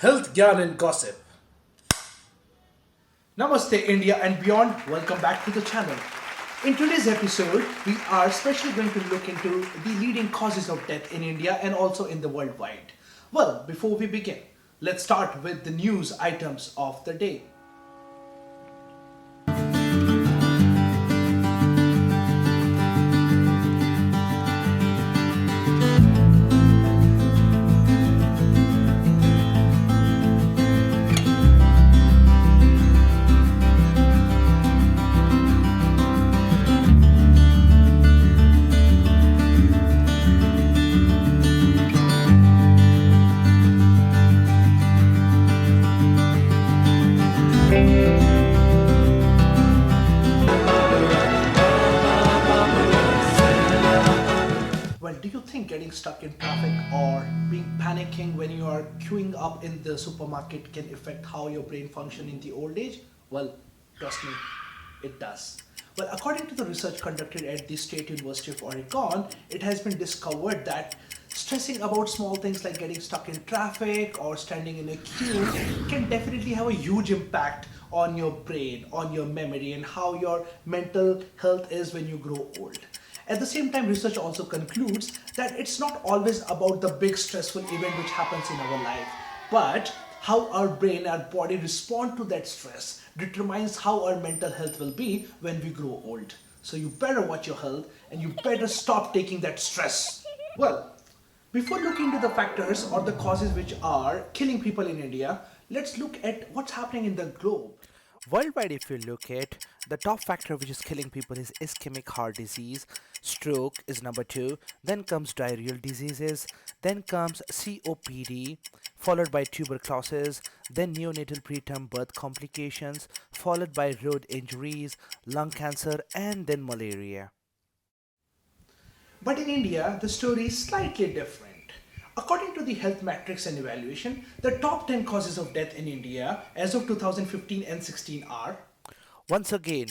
Health, Gyan and Gossip. Namaste India and beyond, welcome back to the channel. In today's episode, we are especially going to look into the leading causes of death in India and also in the worldwide. Well, before we begin, let's start with the news items of the day. Well, do you think getting stuck in traffic or being panicking when you are queuing up in the supermarket can affect how your brain function in the old age? Well, trust me, it does. Well, according to the research conducted at the State University of Oregon, it has been discovered that stressing about small things like getting stuck in traffic or standing in a queue can definitely have a huge impact on your brain, on your memory, and how your mental health is when you grow old. At the same time, research also concludes that it's not always about the big stressful event which happens in our life, but how our brain, our body respond to that stress determines how our mental health will be when we grow old. So you better watch your health and you better stop taking that stress. Well, before looking into the factors or the causes which are killing people in India, let's look at what's happening in the globe. Worldwide, if you look at the top factor which is killing people is ischemic heart disease, stroke is number two, then comes diarrheal diseases, then comes COPD, followed by tuberculosis, then neonatal preterm birth complications, followed by road injuries, lung cancer, and then malaria. But in India, the story is slightly different. According to the Health Matrix and Evaluation, the top 10 causes of death in India as of 2015 and 16 are. Once again,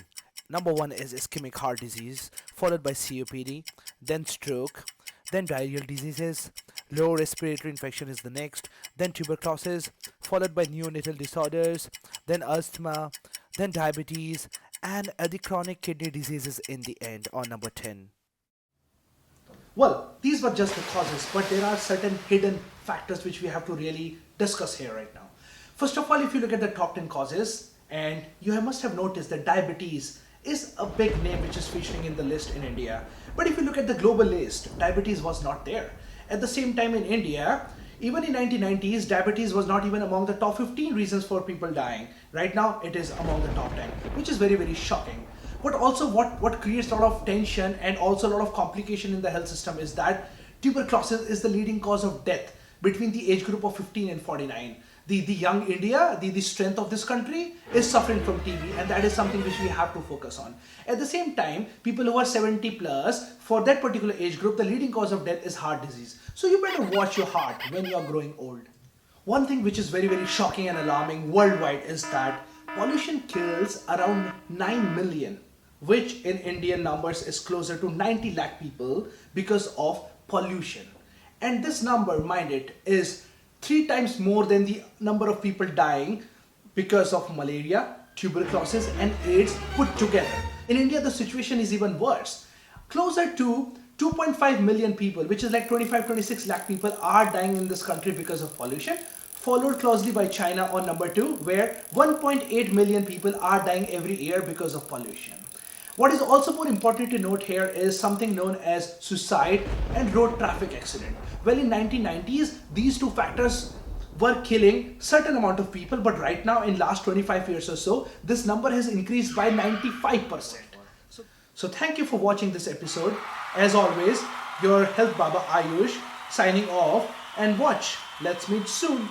number one is ischemic heart disease, followed by COPD, then stroke, then diarrheal diseases, lower respiratory infection is the next, then tuberculosis, followed by neonatal disorders, then asthma, then diabetes, and the chronic kidney diseases in the end on number 10. Well, these were just the causes, but there are certain hidden factors which we have to really discuss here right now. First of all, if you look at the top 10 causes, and you must have noticed that diabetes is a big name which is featuring in the list in India. But if you look at the global list, diabetes was not there. At the same time in India, even in 1990s, diabetes was not even among the top 15 reasons for people dying. Right now, it is among the top 10, which is very, very shocking. But also what creates a lot of tension and also a lot of complication in the health system is that tuberculosis is the leading cause of death between the age group of 15 and 49. The young India, the strength of this country is suffering from TB, and that is something which we have to focus on. At the same time, people who are 70 plus, for that particular age group, the leading cause of death is heart disease. So you better watch your heart when you are growing old. One thing which is very, very shocking and alarming worldwide is that pollution kills around 9 million, which in Indian numbers is closer to 90 lakh people because of pollution. And this number, mind it, is 3 times more than the number of people dying because of malaria, tuberculosis, and AIDS put together. In India, the situation is even worse. Closer to 2.5 million people, which is like 25-26 lakh people, are dying in this country because of pollution, followed closely by China on number 2, where 1.8 million people are dying every year because of pollution. What is also more important to note here is something known as suicide and road traffic accident. Well, in 1990s, these two factors were killing certain amount of people, but right now in last 25 years or so, this number has increased by 95%. So thank you for watching this episode. As always, your Health Baba Ayush signing off, and watch. Let's meet soon.